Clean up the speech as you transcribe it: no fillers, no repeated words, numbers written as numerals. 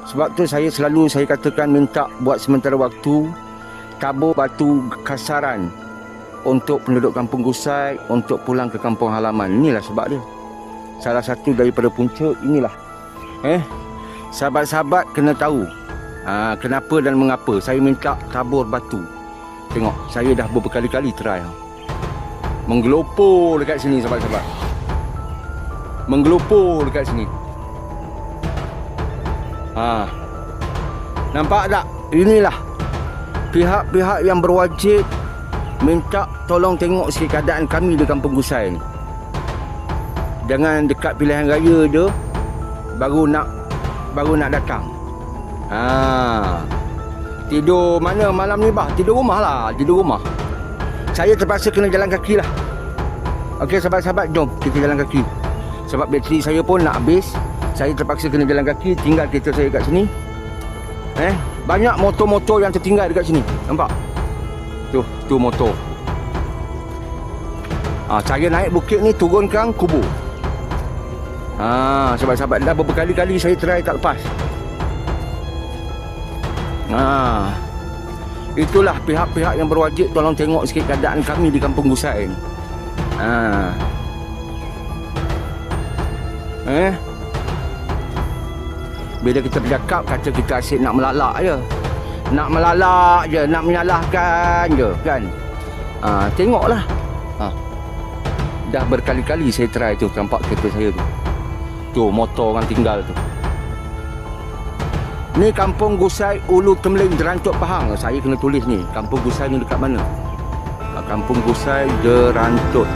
Sebab tu saya katakan minta buat sementara waktu tabur batu kasaran untuk penduduk Kampung Gusai untuk pulang ke kampung halaman. Inilah sebab dia. Salah satu daripada punca inilah. Sahabat-sahabat kena tahu kenapa dan mengapa saya minta tabur batu. Tengok, saya dah berkali-kali try. Menggelopor dekat sini sahabat-sahabat. Menggelopor dekat sini. Nampak tak? Inilah pihak-pihak yang berwajib minta tolong tengok sikit keadaan kami di Kampung Gusai ni. Jangan dekat pilihan raya dia baru nak datang. Tidur mana malam ni bah? Tidur rumah lah, tidur rumah. Saya terpaksa kena jalan kaki lah. Okey sahabat-sahabat, jom kita jalan kaki. Sebab bateri saya pun nak habis. Saya terpaksa kena jalan kaki, tinggal kereta saya kat sini. Banyak motor-motor yang tertinggal dekat sini. Nampak? Tu motor. Cara naik bukit ni turunkan kubur. Sahabat-sahabat, dah berkali-kali saya try tak lepas. Itulah pihak-pihak yang berwajib tolong tengok sikit keadaan kami di Kampung Gusai ni. Bila kita bercakap, kata kita asyik nak melalak je. Nak melalak je, nak menyalahkan je kan. Tengoklah. Dah berkali-kali saya try tu, nampak kereta saya tu. Tu motor orang tinggal tu. Ni Kampung Gusai Ulu Temling Derantut Pahang. Saya kena tulis ni, Kampung Gusai ni dekat mana? Kampung Gusai Derantut.